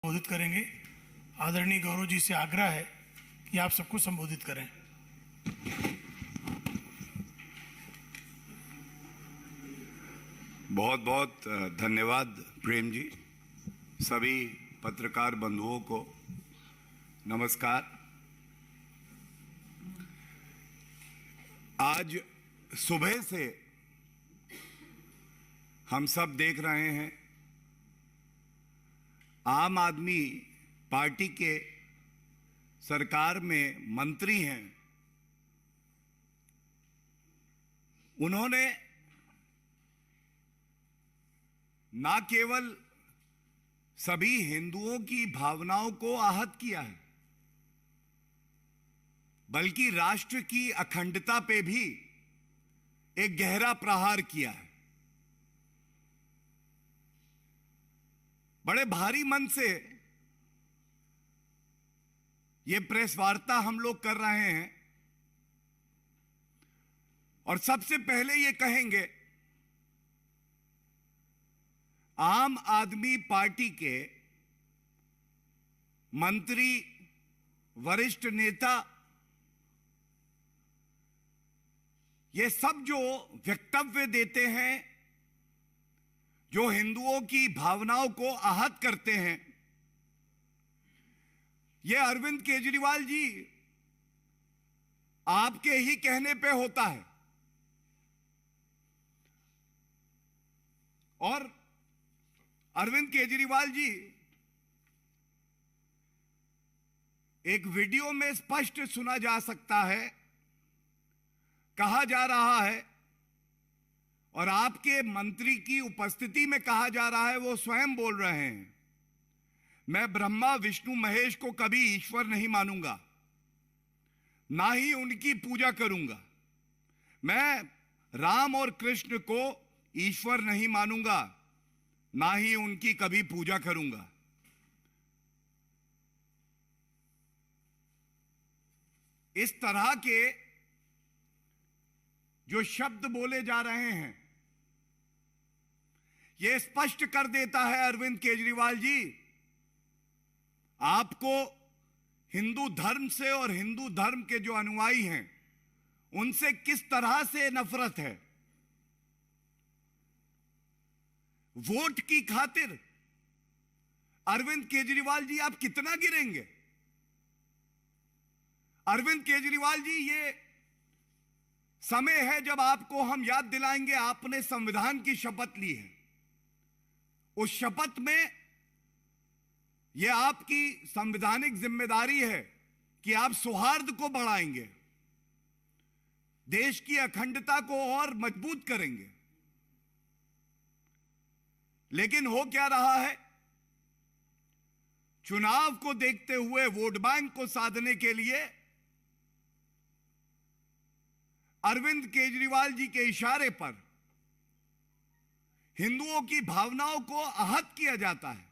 संबोधित करेंगे। आदरणीय गौरव जी से आग्रह है कि आप सबको संबोधित करें। बहुत बहुत धन्यवाद प्रेम जी। सभी पत्रकार बंधुओं को नमस्कार। आज सुबह से हम सब देख रहे हैं, आम आदमी पार्टी के सरकार में मंत्री हैं, उन्होंने ना केवल सभी हिंदुओं की भावनाओं को आहत किया है, बल्कि राष्ट्र की अखंडता पे भी एक गहरा प्रहार किया है। बड़े भारी मन से ये प्रेस वार्ता हम लोग कर रहे हैं और सबसे पहले ये कहेंगे, आम आदमी पार्टी के मंत्री, वरिष्ठ नेता, ये सब जो वक्तव्य देते हैं, जो हिंदुओं की भावनाओं को आहत करते हैं, ये अरविंद केजरीवाल जी आपके ही कहने पे होता है। और अरविंद केजरीवाल जी एक वीडियो में स्पष्ट सुना जा सकता है, कहा जा रहा है और आपके मंत्री की उपस्थिति में कहा जा रहा है, वो स्वयं बोल रहे हैं, मैं ब्रह्मा विष्णु महेश को कभी ईश्वर नहीं मानूंगा, ना ही उनकी पूजा करूंगा। मैं राम और कृष्ण को ईश्वर नहीं मानूंगा, ना ही उनकी कभी पूजा करूंगा। इस तरह के जो शब्द बोले जा रहे हैं, यह स्पष्ट कर देता है अरविंद केजरीवाल जी, आपको हिंदू धर्म से और हिंदू धर्म के जो अनुयायी हैं उनसे किस तरह से नफरत है। वोट की खातिर अरविंद केजरीवाल जी आप कितना गिरेंगे? अरविंद केजरीवाल जी, ये समय है जब आपको हम याद दिलाएंगे, आपने संविधान की शपथ ली है। उस शपथ में यह आपकी संवैधानिक जिम्मेदारी है कि आप सौहार्द को बढ़ाएंगे, देश की अखंडता को और मजबूत करेंगे। लेकिन हो क्या रहा है, चुनाव को देखते हुए, वोट बैंक को साधने के लिए अरविंद केजरीवाल जी के इशारे पर हिंदुओं की भावनाओं को आहत किया जाता है।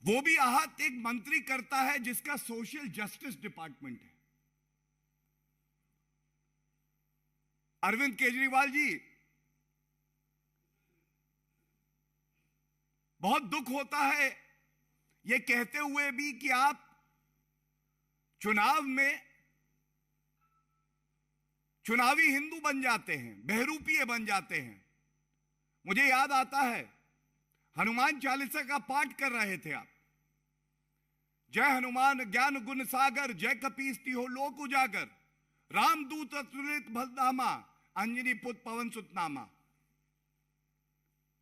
वो भी आहत एक मंत्री करता है जिसका सोशल जस्टिस डिपार्टमेंट है। अरविंद केजरीवाल जी, बहुत दुख होता है यह कहते हुए भी कि आप चुनाव में चुनावी हिंदू बन जाते हैं, बहरूपीय बन जाते हैं। मुझे याद आता है, हनुमान चालीसा का पाठ कर रहे थे आप, जय हनुमान ज्ञान गुण सागर, जय कपीस तिहो लोक उजागर, रामदूत अतुलित बलधामा, अंजनी पुत्र पवन सुत नामा।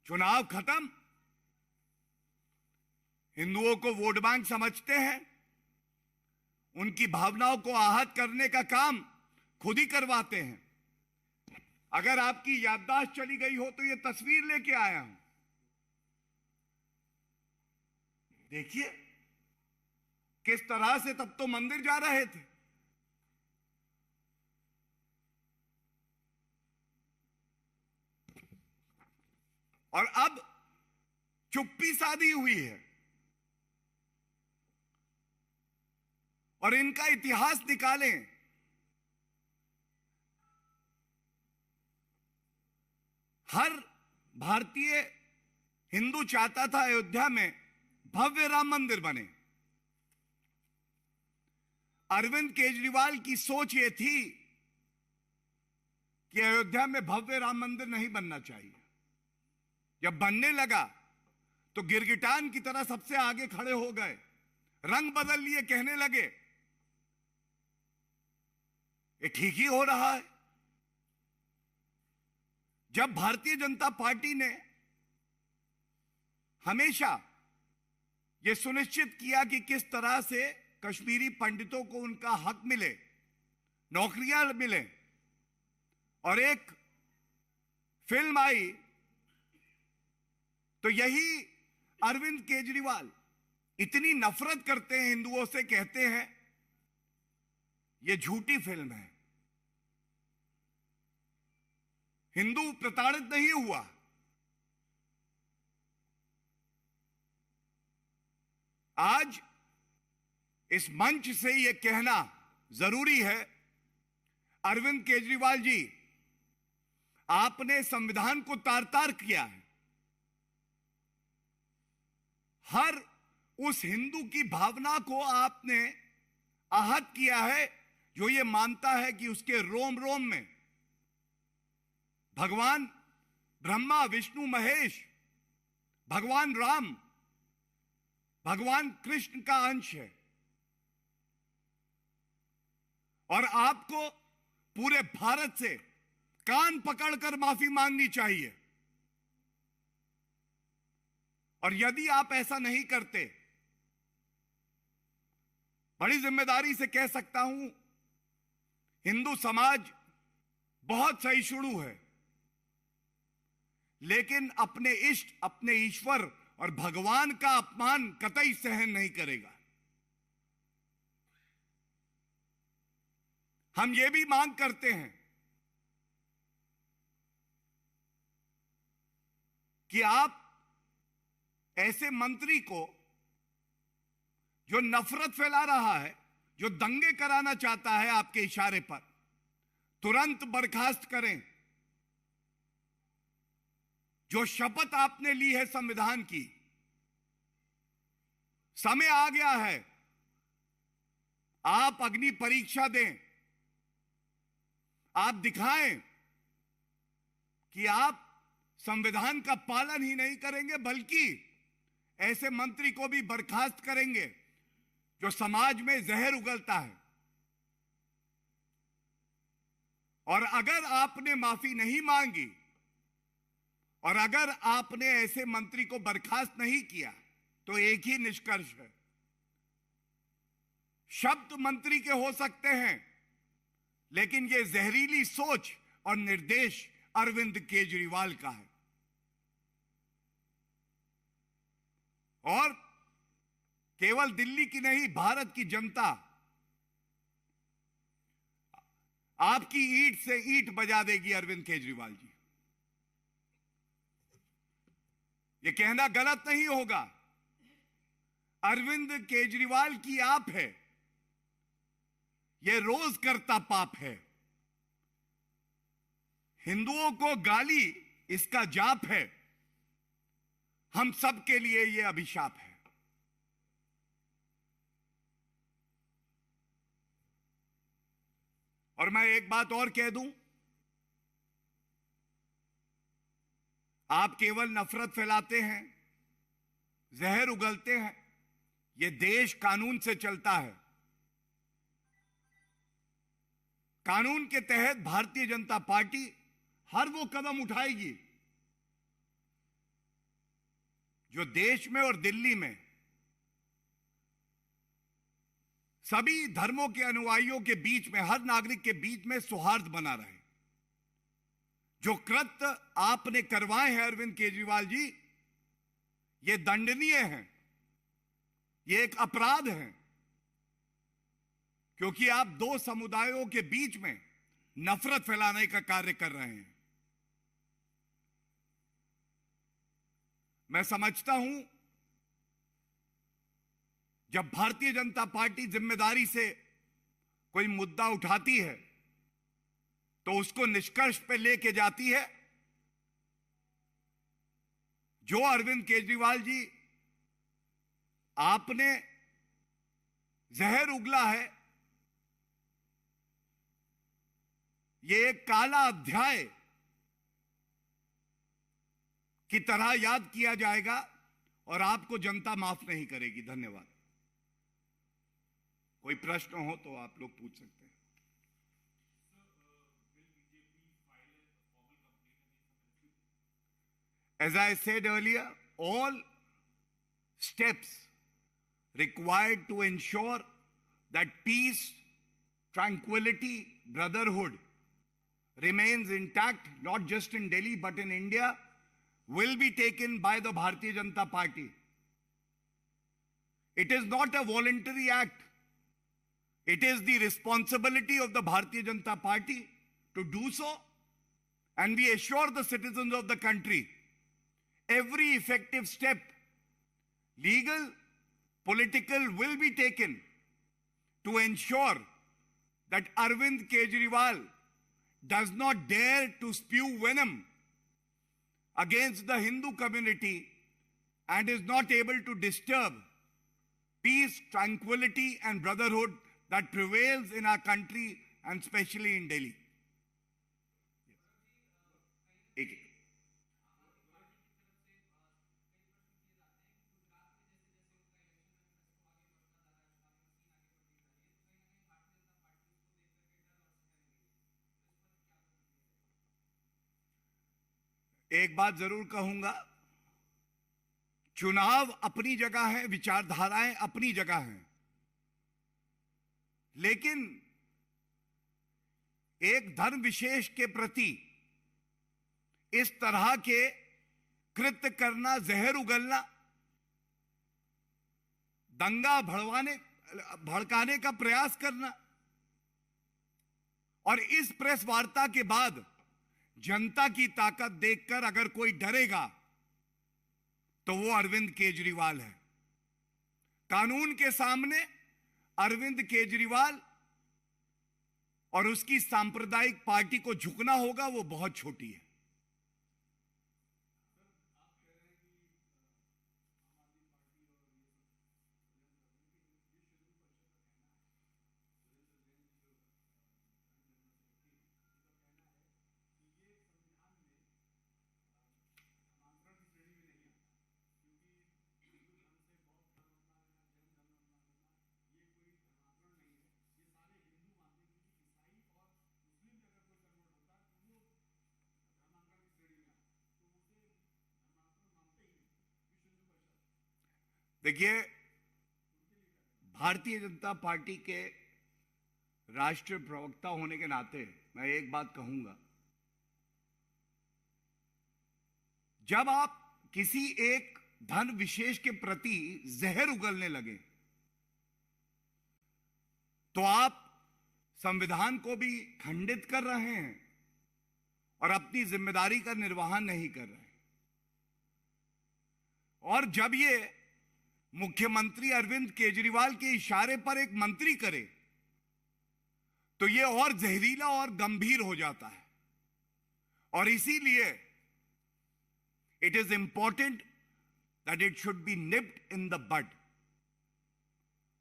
चुनाव खत्म, हिंदुओं को वोट बैंक समझते हैं, उनकी भावनाओं को आहत करने का काम खुद ही करवाते हैं। अगर आपकी याददाश्त चली गई हो तो यह तस्वीर लेके आया हूं, देखिए किस तरह से तब तो मंदिर जा रहे थे। और अब चुप्पी साधी हुई है और इनका इतिहास निकालें। हर भारतीय हिंदू चाहता था अयोध्या में भव्य राम मंदिर बने। अरविंद केजरीवाल की सोच यह थी कि अयोध्या में भव्य राम मंदिर नहीं बनना चाहिए। जब बनने लगा तो गिरगिटान की तरह सबसे आगे खड़े हो गए, रंग बदल लिए, कहने लगे ये ठीक ही हो रहा है। जब भारतीय जनता पार्टी ने हमेशा यह सुनिश्चित किया कि किस तरह से कश्मीरी पंडितों को उनका हक मिले, नौकरियां मिले, और एक फिल्म आई, तो यही अरविंद केजरीवाल इतनी नफरत करते हैं हिंदुओं से, कहते हैं यह झूठी फिल्म है। हिंदू प्रताड़ित नहीं हुआ। आज इस मंच से यह कहना जरूरी है, अरविंद केजरीवाल जी, आपने संविधान को तार-तार किया है। हर उस हिंदू की भावना को आपने आहत किया है जो ये मानता है कि उसके रोम रोम में भगवान ब्रह्मा, विष्णु, महेश, भगवान राम, भगवान कृष्ण का अंश है। और आपको पूरे भारत से कान पकड़कर माफी मांगनी चाहिए। और यदि आप ऐसा नहीं करते, बड़ी जिम्मेदारी से कह सकता हूं, हिंदू समाज बहुत सहिष्णु है, लेकिन अपने इष्ट, अपने ईश्वर और भगवान का अपमान कतई सहन नहीं करेगा। हम ये भी मांग करते हैं कि आप ऐसे मंत्री को जो नफरत फैला रहा है, जो दंगे कराना चाहता है आपके इशारे पर, तुरंत बर्खास्त करें। जो शपथ आपने ली है संविधान की, समय आ गया है, आप अग्नि परीक्षा दें। आप दिखाएं कि आप संविधान का पालन ही नहीं करेंगे, बल्कि ऐसे मंत्री को भी बर्खास्त करेंगे जो समाज में जहर उगलता है। और अगर आपने माफी नहीं मांगी और अगर आपने ऐसे मंत्री को बर्खास्त नहीं किया, तो एक ही निष्कर्ष है, शब्द मंत्री के हो सकते हैं, लेकिन यह जहरीली सोच और निर्देश अरविंद केजरीवाल का है। और केवल दिल्ली की नहीं, भारत की जनता आपकी ईंट से ईंट बजा देगी। अरविंद केजरीवाल जी, यह कहना गलत नहीं होगा, अरविंद केजरीवाल की आप है, यह रोज करता पाप है। हिंदुओं को गाली इसका जाप है, हम सब के लिए यह अभिशाप है। और मैं एक बात और कह दूं, आप केवल नफरत फैलाते हैं, जहर उगलते हैं। यह देश कानून से चलता है। कानून के तहत भारतीय जनता पार्टी हर वो कदम उठाएगी जो देश में और दिल्ली में सभी धर्मों के अनुयायियों के बीच में, हर नागरिक के बीच में सौहार्द बना रहे। जो कृत्य आपने करवाए हैं अरविंद केजरीवाल जी, ये दंडनीय है, ये एक अपराध है, क्योंकि आप दो समुदायों के बीच में नफरत फैलाने का कार्य कर रहे हैं। मैं समझता हूं, जब भारतीय जनता पार्टी जिम्मेदारी से कोई मुद्दा उठाती है तो उसको निष्कर्ष पे लेके जाती है। जो अरविंद केजरीवाल जी आपने जहर उगला है, ये एक काला अध्याय की तरह याद किया जाएगा और आपको जनता माफ नहीं करेगी। धन्यवाद। कोई प्रश्न हो तो आप लोग पूछ सकते हैं। As I said earlier, all steps required to ensure that peace, tranquility, brotherhood remains intact, not just in Delhi but in India, will be taken by the Bharatiya Janata Party. It is not a voluntary act. It is the responsibility of the Bharatiya Janata Party to do so, and we assure the citizens of the country every effective step, legal, political, will be taken to ensure that Arvind Kejriwal does not dare to spew venom against the Hindu community and is not able to disturb peace, tranquility, and brotherhood that prevails in our country and especially in Delhi. एक बात जरूर कहूंगा, चुनाव अपनी जगह है, विचारधाराएं अपनी जगह हैं, लेकिन एक धर्म विशेष के प्रति इस तरह के कृत्य करना, जहर उगलना, दंगा भड़काने का प्रयास करना और इस प्रेस वार्ता के बाद जनता की ताकत देखकर अगर कोई डरेगा तो वो अरविंद केजरीवाल है। कानून के सामने अरविंद केजरीवाल और उसकी सांप्रदायिक पार्टी को झुकना होगा, वो बहुत छोटी है। देखिए, भारतीय जनता पार्टी के राष्ट्रीय प्रवक्ता होने के नाते मैं एक बात कहूंगा, जब आप किसी एक धर्म विशेष के प्रति जहर उगलने लगे तो आप संविधान को भी खंडित कर रहे हैं और अपनी जिम्मेदारी का निर्वहन नहीं कर रहे। और जब ये मुख्यमंत्री अरविंद केजरीवाल के इशारे पर एक मंत्री करे तो ये और जहरीला और गंभीर हो जाता है। और इसीलिए it is important that it should be nipped in the bud.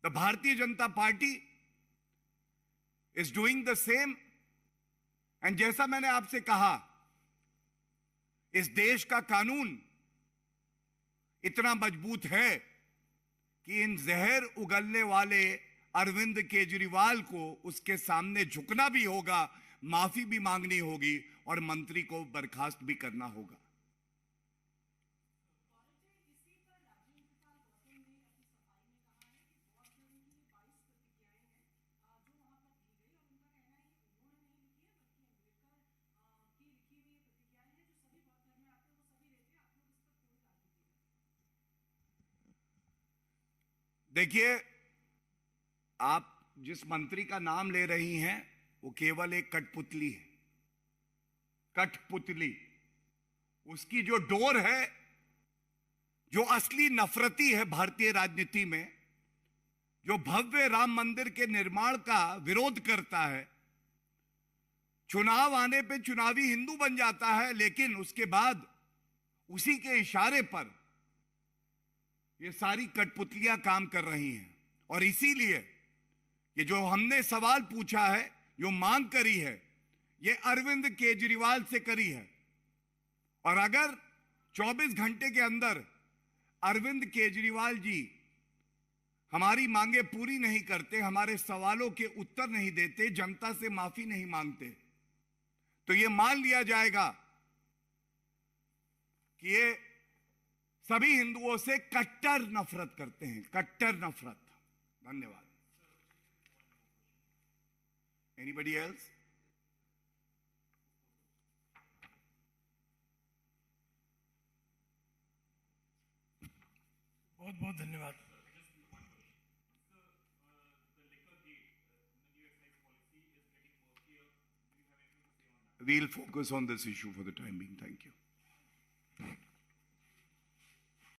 The Bharatiya Janata Party is doing the same. And जैसा मैंने आपसे कहा, इस देश का कानून इतना मजबूत है कि इन जहर उगलने वाले अरविंद केजरीवाल को उसके सामने झुकना भी होगा, माफी भी मांगनी होगी और मंत्री को बर्खास्त भी करना होगा। देखिए, आप जिस मंत्री का नाम ले रही हैं वो केवल एक कठपुतली है। कठपुतली, उसकी जो डोर है, जो असली नफरती है भारतीय राजनीति में, जो भव्य राम मंदिर के निर्माण का विरोध करता है, चुनाव आने पे चुनावी हिंदू बन जाता है, लेकिन उसके बाद उसी के इशारे पर ये सारी कठपुतलियां काम कर रही हैं। और इसीलिए ये जो हमने सवाल पूछा है, जो मांग करी है, ये अरविंद केजरीवाल से करी है। और अगर 24 घंटे के अंदर अरविंद केजरीवाल जी हमारी मांगे पूरी नहीं करते, हमारे सवालों के उत्तर नहीं देते, जनता से माफी नहीं मांगते, तो ये मान लिया जाएगा कि ये सभी हिंदुओं से कट्टर नफरत करते हैं, कट्टर नफरत। धन्यवाद। Anybody else? बहुत बहुत धन्यवाद। We'll focus on this issue for the time being. Thank you.